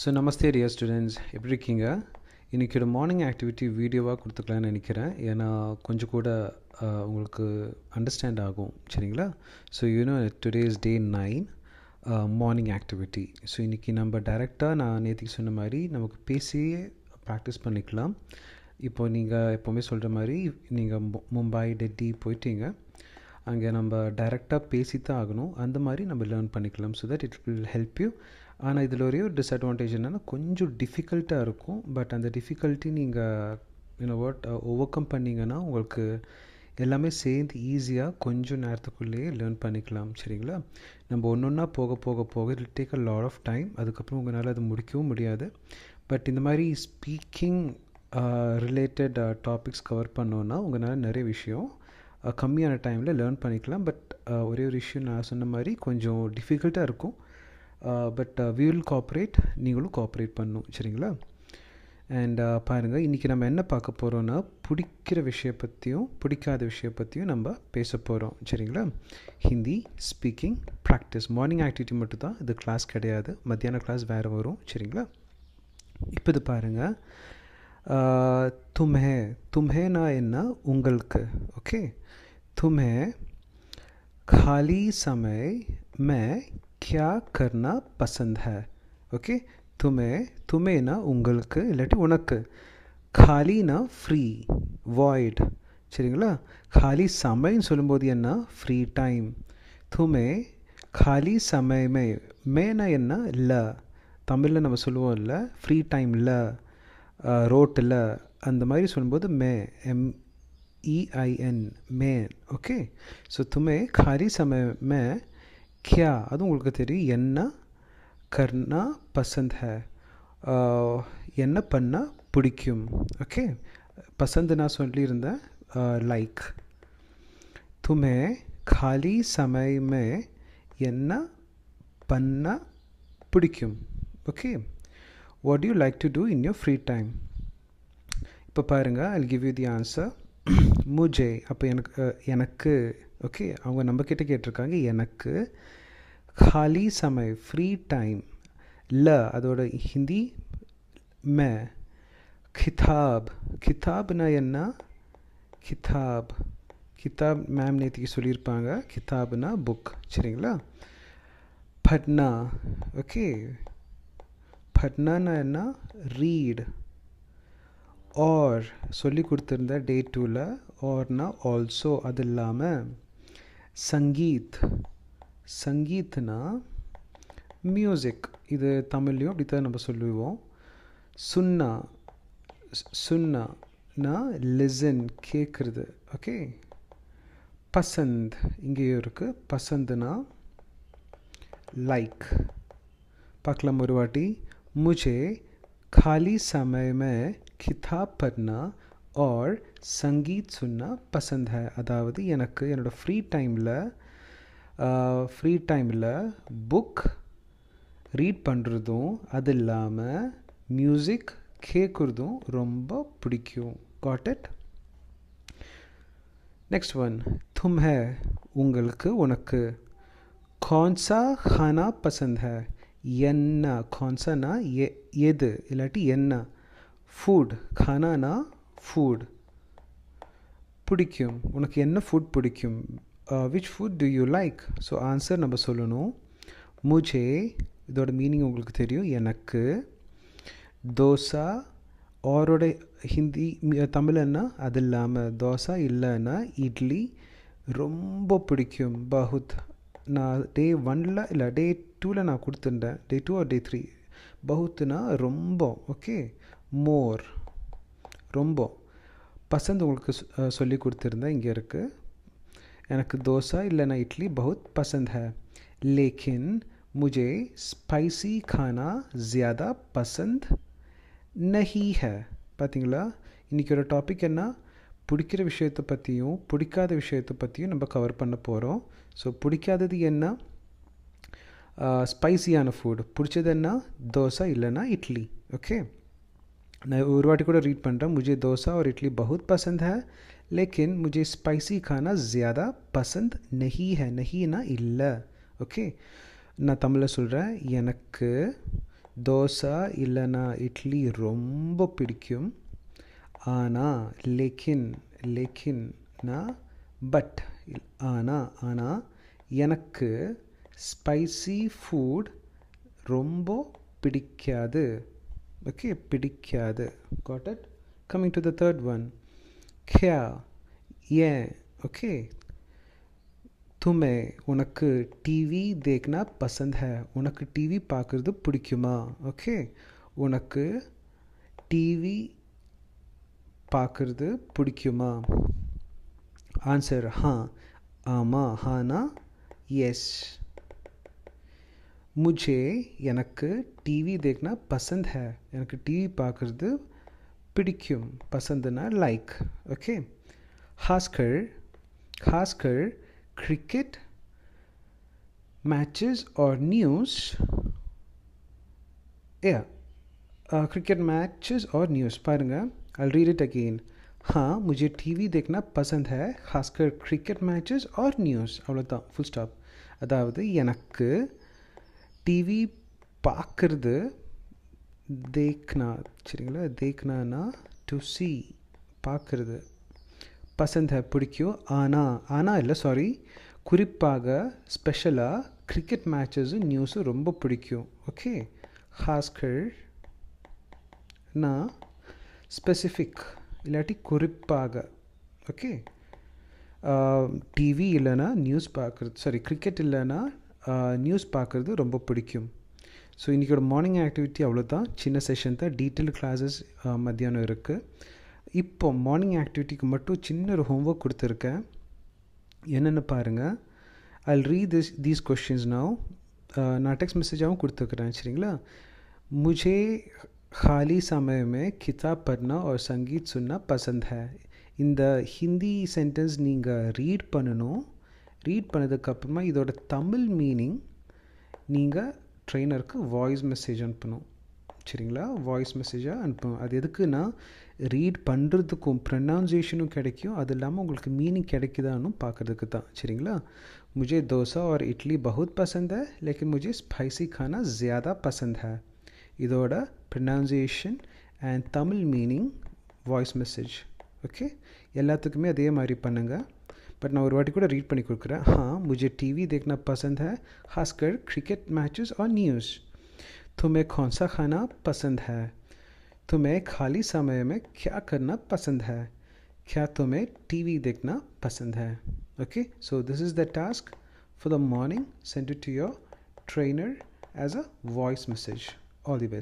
So நமஸ்தே dear students, எப்படி இருக்கீங்க? இன்றைக்கி ஒரு மார்னிங் ஆக்டிவிட்டி வீடியோவாக கொடுத்துக்கலான்னு நினைக்கிறேன். ஏன்னா கொஞ்சம் கூட உங்களுக்கு அண்டர்ஸ்டாண்ட் ஆகும். சரிங்களா? So today is day 9 morning activity. So இன்றைக்கி நம்ம டைரெக்டாக நான் நேற்றுக்கு சொன்ன மாதிரி நமக்கு பேசியே ப்ராக்டிஸ் பண்ணிக்கலாம். இப்போ நீங்கள் எப்போவுமே சொல்கிற மாதிரி நீங்கள் மும்பை டெல்லி போயிட்டீங்க, அங்கே நம்ம டைரெக்டாக பேசி தான் ஆகணும். அந்த மாதிரி நம்ம லேர்ன் பண்ணிக்கலாம். So that it will help you. ஆனால் இதில் ஒரே ஒரு டிஸ்அட்வான்டேஜ் என்னென்னா கொஞ்சம் டிஃபிகல்ட்டாக இருக்கும். பட் அந்த டிஃபிகல்ட்டி நீங்கள் ஓவர் கம் பண்ணிங்கன்னா உங்களுக்கு எல்லாமே சேர்ந்து ஈஸியாக கொஞ்சம் நேரத்துக்குள்ளேயே லேர்ன் பண்ணிக்கலாம். சரிங்களா? நம்ம ஒன்று ஒன்றா போக போக போக it take a lot of time. அதுக்கப்புறம் உங்களால் அது முடிக்கவும் முடியாது. பட் இந்த மாதிரி ஸ்பீக்கிங் ரிலேட்டட் டாபிக்ஸ் கவர் பண்ணோன்னா உங்களால் நிறைய விஷயம் கம்மியான டைமில் லேர்ன் பண்ணிக்கலாம். பட் ஒரே ஒரு விஷயம் நான் சொன்ன மாதிரி கொஞ்சம் டிஃபிகல்ட்டாக இருக்கும். பட் வி வில் கோஆப்ரேட், நீங்களும் கோஆப்ரேட் பண்ணணும். சரிங்களா? அண்ட் பாருங்கள், இன்றைக்கி நம்ம என்ன பார்க்க போகிறோன்னா பிடிக்கிற விஷயம் பற்றியும் பிடிக்காத விஷயம் பற்றியும் நம்ம பேச போகிறோம். சரிங்களா? Hindi speaking practice morning activity மட்டும் தான், இது கிளாஸ் கிடையாது. மத்தியான கிளாஸ் வேறு வரும். சரிங்களா? இப்போ இது பாருங்கள், தும்ஹேனா என்ன तुम्हें ओके तुम्हें खाली समय में क्या करना पसंद है. ओके तुम्हें ना உங்களுக்கு இல்லாட்டி உனக்கு, खालीனா ஃப்ரீ, void. சரிங்களா? खाली சமயம்னு சொல்லும்போது என்ன, ஃப்ரீ டைம். तुम्हें खाली समय में மேனா என்ன, இல்லை. தமிழில் நம்ம சொல்லுவோம் இல்லை, ஃப்ரீ டைமில், ரோட்டில், அந்த மாதிரி சொல்லும்போது MEIN மேன். ஓகே, ஸோ तुम्हें खाली समय में क्या, அது உங்களுக்கு தெரியும், என்ன करना पसंद है, என்ன பண்ண பிடிக்கும். ஓகே, பசந்து நான் சொல்லியிருந்தேன் லைக். तुम्हें खाली समय में என்ன பண்ண பிடிக்கும். Okay, what do you like to do in your free time? இப்போ பாருங்கள், I'll give you the answer. முஜே, அப்போ எனக்கு ஓகே, அவங்க நம்மக்கிட்ட கேட்டிருக்காங்க எனக்கு. खाली समय फ्री टाइम, ल அதோட ஹிந்தி மே. கிதாப்னா என்ன, கிதாப் மேம் நேற்றுக்கு சொல்லியிருப்பாங்க. கிதாப்னா புக். சரிங்களா? பட்னா, ஓகே, பட்னானா என்ன, ரீட். ஆர் சொல்லி கொடுத்துருந்த டே 2ல், ஆர்னா ஆல்சோ, அது இல்லாமல் சங்கீத்னா மியூசிக். இது தமிழ்லையும் அப்படி தான் நம்ம சொல்லுவோம். சுன்னா லிசன், கேட்குறது. ஓகே, பசந்த் இங்கேயும் இருக்குது. பசந்துனா லைக். பார்க்கலாம் ஒரு வாட்டி. मुझे खाली समय में किताब पढ़ना और संगीत सुनना पसंद है. அதாவது எனக்கு என்னோடய ஃப்ரீ டைமில் புக் ரீட் பண்ணுறதும் அது இல்லாமல் மியூசிக் கேட்குறதும் ரொம்ப பிடிக்கும். Got it? நெக்ஸ்ட் ஒன், तुम्हें உங்களுக்கு உனக்கு. कौन सा खाना पसंद है, என்ன. கான்சானா எது இல்லாட்டி என்ன. ஃபுட், खानाனா ஃபுட். பிடிக்கும், உனக்கு என்ன ஃபுட் பிடிக்கும். Which food do you like. So answer நம்ம சொல்லணும். முஜே, இதோட மீனிங் உங்களுக்கு தெரியும், எனக்கு. தோசா, அவரோட ஹிந்தி தமிழ்னா அது இல்லாமல் தோசை இல்லைன்னா இட்லி ரொம்ப பிடிக்கும். பகுத், நான் டே 1ல் இல்லை டே 2ல் நான் கொடுத்துருந்தேன். டே 2 ஆர் டே 3. பகுத்னா ரொம்ப. ஓகே, மோர், ரொம்ப. பசந்த் உங்களுக்கு சொல்லி கொடுத்துருந்தேன், இங்கே இருக்குது. எனக்கு தோசை இல்லைன்னா இட்லி பகுத் பசந்த் है, लेकिन मुझे स्पाइसी खाना ज़्यादा पसंद नहीं है. பார்த்தீங்களா? இன்றைக்கி ஒரு டாபிக் என்ன, பிடிக்கிற விஷயத்தை பற்றியும் பிடிக்காத விஷயத்தை பற்றியும் நம்ம கவர் பண்ண போகிறோம். ஸோ பிடிக்காதது என்ன, ஸ்பைசியான ஃபுட். பிடிச்சது என்ன, தோசை இல்லைன்னா இட்லி. ஓகே, நான் ஒரு வாட்டி கூட ரீட் பண்ணுறேன். मुझे डोसा और इडली बहुत पसंद है, लेकिन मुझे स्पाइसी खाना ज़्यादा पसंद नहीं है. நஹீனா இல்லை. ஓகே, நான் தமிழில் சொல்கிறேன். எனக்கு தோசை இல்லைனா இட்லி ரொம்ப பிடிக்கும். ஆனால் லேக்கின்னா பட் ஆனால் எனக்கு ஸ்பைசி ஃபுட் ரொம்ப பிடிக்காது. ஓகே, பிடிக்காது. Got it? Coming to the third one. क्या ஏன். ஓகே, तुम्हें உனக்கு டிவி देखना पसंद है. உனக்கு டிவி பார்க்குறது பிடிக்குமா. ஓகே, உனக்கு டிவி பார்க்குறது பிடிக்குமா. ஆன்சர் हाँ. ஆமாம். ஹானா எஸ். मुझे எனக்கு டிவி देखना पसंद है. எனக்கு டிவி பார்க்குறது பிடிக்கும். பசந்துனா லைக். ஓகே, खासकर क्रिकेट मैचेस और न्यूज़. क्रिकेट मैचेस और न्यूज़ பாருங்க. I'll read it again. हाँ, मुझे टीवी देखना पसंद है, खासकर क्रिकेट मैचेस और न्यूज़. அவ்வளோதான், ஃபுல் ஸ்டாப். அதாவது எனக்கு டிவி பார்க்குறது தேக்னா, சரிங்களா, தேக்னானா டு சி, பார்க்குறது, பசந்த் பிடிக்கும். ஆனால் இல்லை, சாரி, குறிப்பாக ஸ்பெஷலாக கிரிக்கெட் மேட்சஸும் நியூஸும் ரொம்ப பிடிக்கும். ஓகே, ஹாஸ்கர்னா ஸ்பெசிஃபிக் இல்லாட்டி குறிப்பாக. ஓகே, டிவி இல்லைன்னா நியூஸ் பார்க்குறது, சாரி கிரிக்கெட் இல்லைன்னா நியூஸ் பார்க்குறது ரொம்ப பிடிக்கும். ஸோ இன்றைக்கோட மார்னிங் ஆக்டிவிட்டி அவ்வளோதான், சின்ன செஷன் தான். டீட்டெயில் கிளாஸஸ் மத்தியானம் இருக்குது. இப்போ மார்னிங் ஆக்டிவிட்டிக்கு மட்டும் சின்ன ஒரு ஹோம்ஒர்க் கொடுத்துருக்கேன். என்னென்னு பாருங்கள். I'll read these questions now. நான் டெக்ஸ்ட் மெசேஜாகவும் கொடுத்துருக்குறேன், சரிங்களா. मुझे खाली समय में किताब पढ़ना और संगीत सुनना पसंद है. இந்த ஹிந்தி சென்டென்ஸ் நீங்கள் ரீட் பண்ணணும். ரீட் பண்ணதுக்கப்புறமா இதோட தமிழ் மீனிங் நீங்கள் ட்ரெயினருக்கு வாய்ஸ் மெசேஜ் அனுப்பணும், சரிங்களா. வாய்ஸ் மெசேஜாக அனுப்பணும். அது எதுக்குன்னா ரீட் பண்ணுறதுக்கும் ப்ரொனவுன்சியேஷனும் கிடைக்கும், அது இல்லாமல் உங்களுக்கு மீனிங் கிடைக்குதான்னு பார்க்குறதுக்கு தான், சரிங்களா. मुझे डोसा और इडली बहुत पसंद है, लेकिन मुझे स्पाइसी खाना ज़्यादा पसंद है. இதோட pronunciation and Tamil meaning voice message. Okay, எல்லாத்துக்குமே அதே மாதிரி பண்ணுங்கள். பட் நான் ஒரு வாட்டி கூட ரீட் பண்ணி கொடுக்குறேன். हाँ, मुझे टीवी देखना पसंद है, खासकर क्रिकेट मैचेस और न्यूज़. तुम्हें कौन सा खाना पसंद है. तुम्हें खाली समय में क्या करना पसंद है. क्या तुम्हें टीवी देखना पसंद है. Okay, so this is the task for the morning. Send it to your trainer as a voice message. All the best.